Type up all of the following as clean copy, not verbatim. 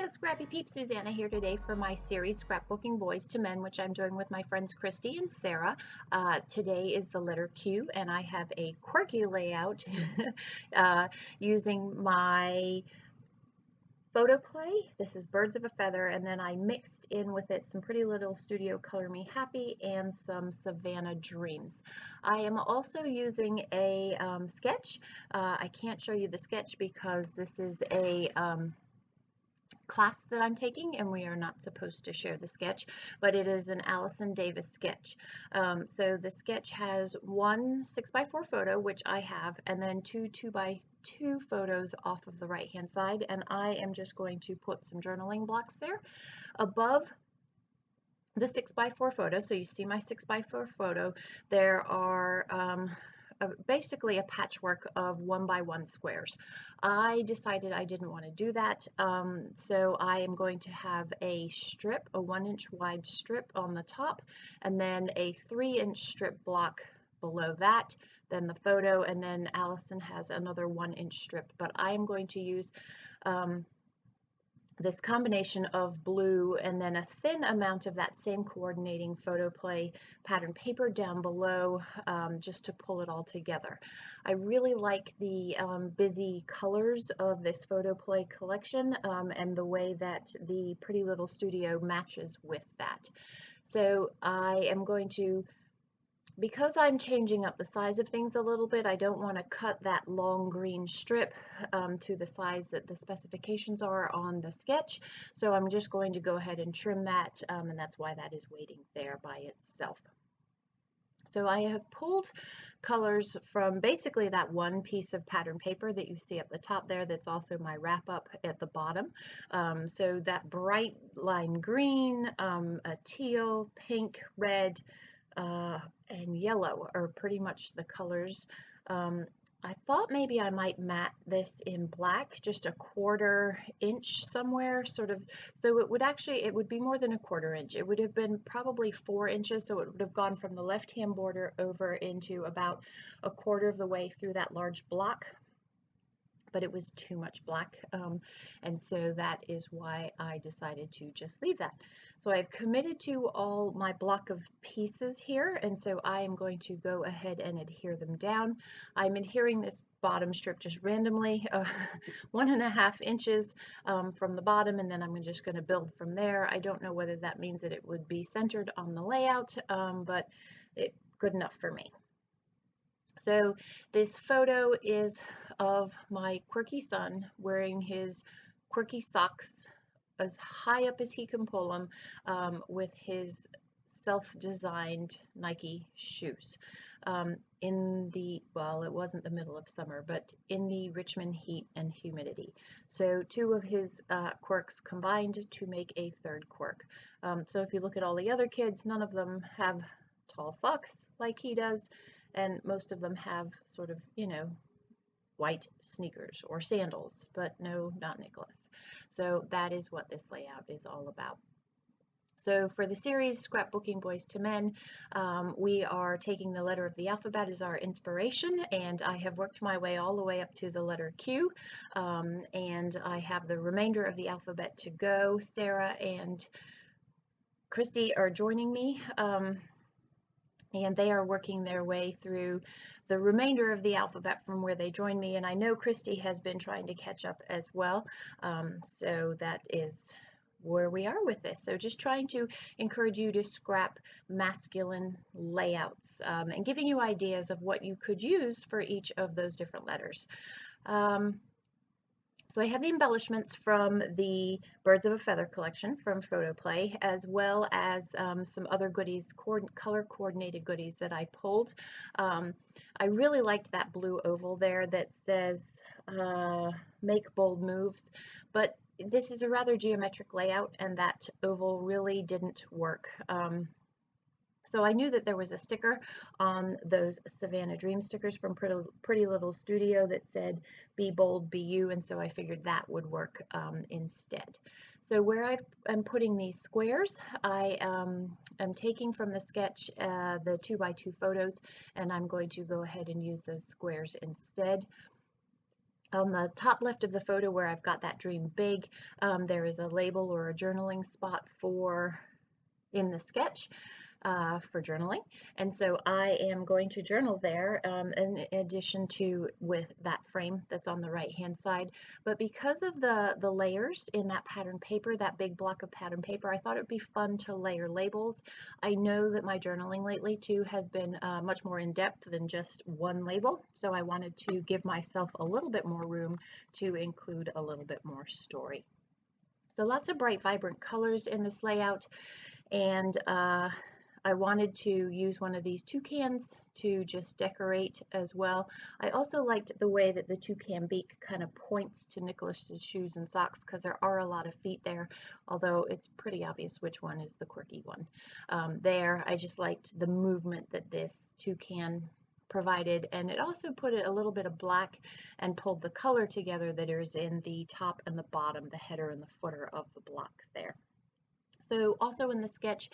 Hiya, Scrappy Peeps. Suzanna here today for my series Scrapbooking Boys to Men, which I'm doing with my friends Christy and Sarah. Today is the letter Q, and I have a quirky layout using my photo play. This is Birds of a Feather, and then I mixed in with it some Pretty Little Studio Color Me Happy and some Savannah Dreams. I am also using a sketch. I can't show you the sketch because this is a class that I'm taking and we are not supposed to share the sketch, but it is an Allison Davis sketch. So the sketch has one 6x4 photo, which I have, and then two 2x2 photos off of the right hand side, and I am just going to put some journaling blocks there above the 6x4 photo. So you see my 6x4 photo, there are basically a patchwork of 1x1 squares. I decided I didn't want to do that, so I am going to have a strip, a 1-inch wide strip on the top, and then a 3-inch strip block below that, then the photo, and then Allison has another 1-inch strip. But I am going to use this combination of blue and then a thin amount of that same coordinating photo play pattern paper down below, just to pull it all together. I really like the busy colors of this photo play collection and the way that the Pretty Little Studio matches with that. So I am going to, because I'm changing up the size of things a little bit, I don't want to cut that long green strip to the size that the specifications are on the sketch. So I'm just going to go ahead and trim that, and that's why that is waiting there by itself. So I have pulled colors from basically that one piece of pattern paper that you see at the top there, that's also my wrap up at the bottom. So that bright lime green, a teal, pink, red, and yellow are pretty much the colors. I thought maybe I might matte this in black, just a 1/4 inch somewhere, sort of, so it would be more than a 1/4 inch. It would have been probably 4 inches, so it would have gone from the left hand border over into about a 1/4 of the way through that large block. But it was too much black, and so that is why I decided to just leave that. So I've committed to all my block of pieces here, and so I am going to go ahead and adhere them down. I'm adhering this bottom strip just randomly, 1.5 inches from the bottom, and then I'm just going to build from there. I don't know whether that means that it would be centered on the layout, but it's good enough for me. So this photo is of my quirky son wearing his quirky socks as high up as he can pull them, with his self-designed Nike shoes. Well, it wasn't the middle of summer, but in the Richmond heat and humidity. So two of his quirks combined to make a third quirk. So if you look at all the other kids, none of them have tall socks like he does, and most of them have sort of, white sneakers or sandals, but no, not Nicholas. So that is what this layout is all about. So for the series Scrapbooking Boys to Men, we are taking the letter of the alphabet as our inspiration, and I have worked my way all the way up to the letter Q, and I have the remainder of the alphabet to go. Sarah and Christy are joining me, and they are working their way through the remainder of the alphabet from where they joined me, and I know Christy has been trying to catch up as well, so that is where we are with this. So just trying to encourage you to scrap masculine layouts, and giving you ideas of what you could use for each of those different letters. So I have the embellishments from the Birds of a Feather collection from Photo Play, as well as some other goodies, color coordinated goodies that I pulled. I really liked that blue oval there that says make bold moves, but this is a rather geometric layout and that oval really didn't work. So I knew that there was a sticker on those Savannah Dream stickers from Pretty Little Studio that said, "Be bold, be you," and so I figured that would work instead. So where I'm putting these squares, I am taking from the sketch the 2x2 photos, and I'm going to go ahead and use those squares instead. On the top left of the photo where I've got that dream big, there is a label or a journaling spot for in the sketch for journaling. And so I am going to journal there in addition to with that frame that's on the right hand side. But because of the layers in that pattern paper, that big block of pattern paper, I thought it would be fun to layer labels. I know that my journaling lately too has been much more in depth than just one label. So I wanted to give myself a little bit more room to include a little bit more story. So lots of bright, vibrant colors in this layout, and I wanted to use one of these toucans to just decorate as well. I also liked the way that the toucan beak kind of points to Nicholas's shoes and socks, because there are a lot of feet there, although it's pretty obvious which one is the quirky one. There, I just liked the movement that this toucan provided, and it also put a little bit of black and pulled the color together that is in the top and the bottom, the header and the footer of the block there. So also in the sketch,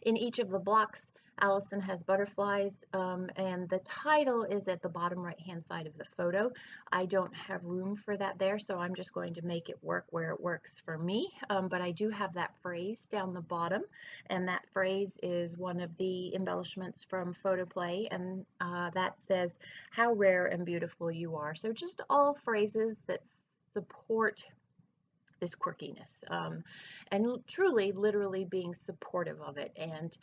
in each of the blocks, Allison has butterflies, and the title is at the bottom right hand side of the photo. I don't have room for that there, so I'm just going to make it work where it works for me, but I do have that phrase down the bottom, and that phrase is one of the embellishments from Photo Play, and that says, "How rare and beautiful you are." So just all phrases that support this quirkiness, and truly, literally being supportive of it, and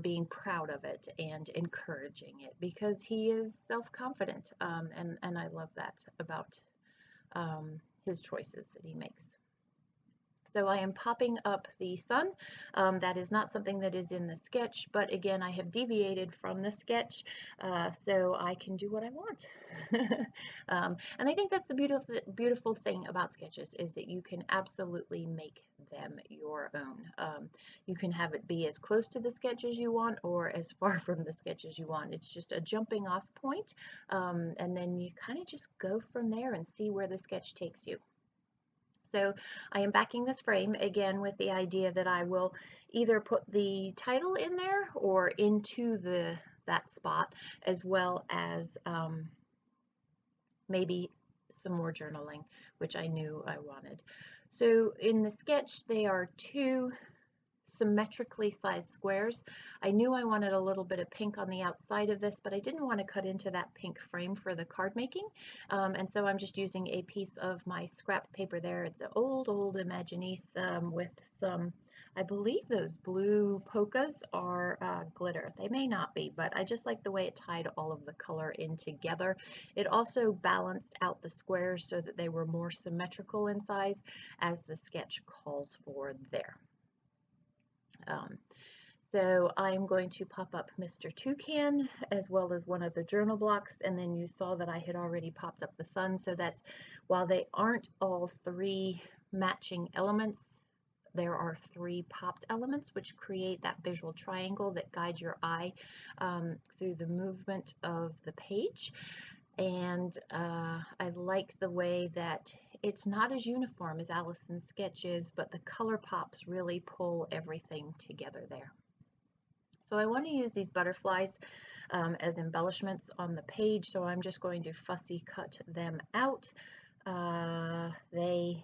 being proud of it and encouraging it, because he is self-confident, and I love that about his choices that he makes. So I am popping up the sun. That is not something that is in the sketch, but again, I have deviated from the sketch, so I can do what I want. And I think that's the beautiful thing about sketches, is that you can absolutely make them your own. You can have it be as close to the sketch as you want, or as far from the sketch as you want. It's just a jumping off point, and then you kind of just go from there and see where the sketch takes you. So I am backing this frame again with the idea that I will either put the title in there or into that spot, as well as maybe some more journaling, which I knew I wanted. So in the sketch, they are two symmetrically sized squares. I knew I wanted a little bit of pink on the outside of this, but I didn't want to cut into that pink frame for the card making, and so I'm just using a piece of my scrap paper there. It's an old Imaginiste with some, I believe those blue polkas are glitter. They may not be, but I just like the way it tied all of the color in together. It also balanced out the squares so that they were more symmetrical in size, as the sketch calls for there. So I'm going to pop up Mr. Toucan, as well as one of the journal blocks, and then you saw that I had already popped up the sun. So that's, while they aren't all three matching elements, there are three popped elements which create that visual triangle that guides your eye through the movement of the page. And I like the way that it's not as uniform as Allison's sketches, but the color pops really pull everything together there. So I want to use these butterflies as embellishments on the page, so I'm just going to fussy cut them out. They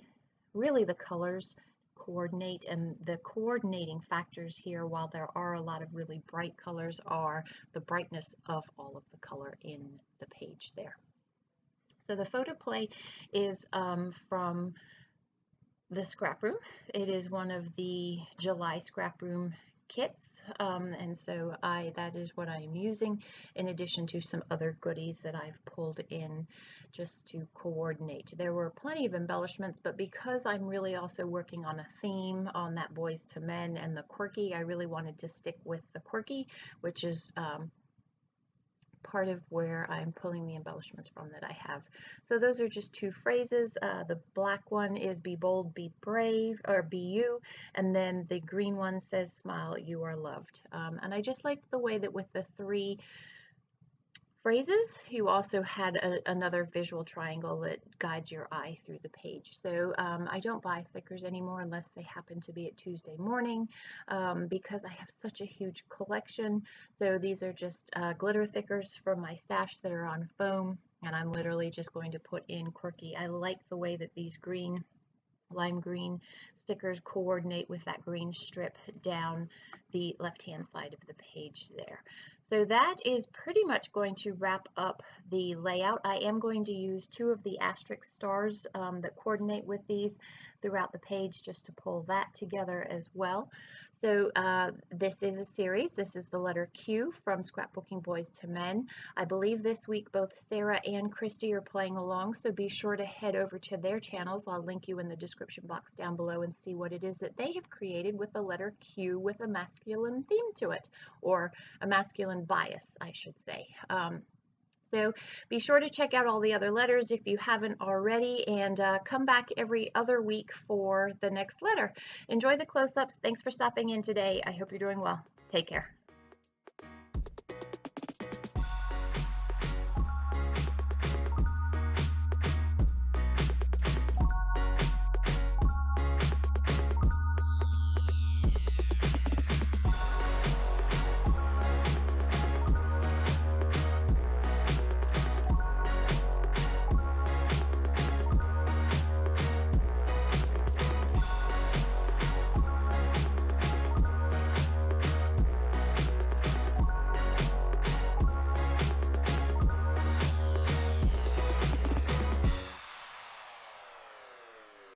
really, the colors coordinate, and the coordinating factors here, while there are a lot of really bright colors, are the brightness of all of the color in the page there. So the photo play is from the scrap room. It is one of the July scrap room kits, and so that is what I am using, in addition to some other goodies that I've pulled in just to coordinate. There were plenty of embellishments, but because I'm really also working on a theme on that Boys to Men and the Quirky, I really wanted to stick with the Quirky, which is part of where I'm pulling the embellishments from that I have. So those are just two phrases. The black one is "Be bold, be brave," or "Be you," and then the green one says "Smile, you are loved." And I just liked the way that with the three phrases, you also had another visual triangle that guides your eye through the page. So I don't buy thickers anymore unless they happen to be at Tuesday morning, because I have such a huge collection. So these are just glitter thickers from my stash that are on foam, And I'm literally just going to put in Quirky. I like the way that these lime green stickers coordinate with that green strip down the left-hand side of the page there. So that is pretty much going to wrap up the layout. I am going to use 2 of the asterisk stars that coordinate with these throughout the page just to pull that together as well. So this is a series. This is the letter Q from Scrapbooking Boys to Men. I believe this week both Sarah and Christy are playing along, so be sure to head over to their channels. I'll link you in the description box down below and see what it is that they have created with the letter Q with a masculine theme to it, or a masculine bias, I should say. So be sure to check out all the other letters if you haven't already, and come back every other week for the next letter. Enjoy the close-ups. Thanks for stopping in today. I hope you're doing well. Take care.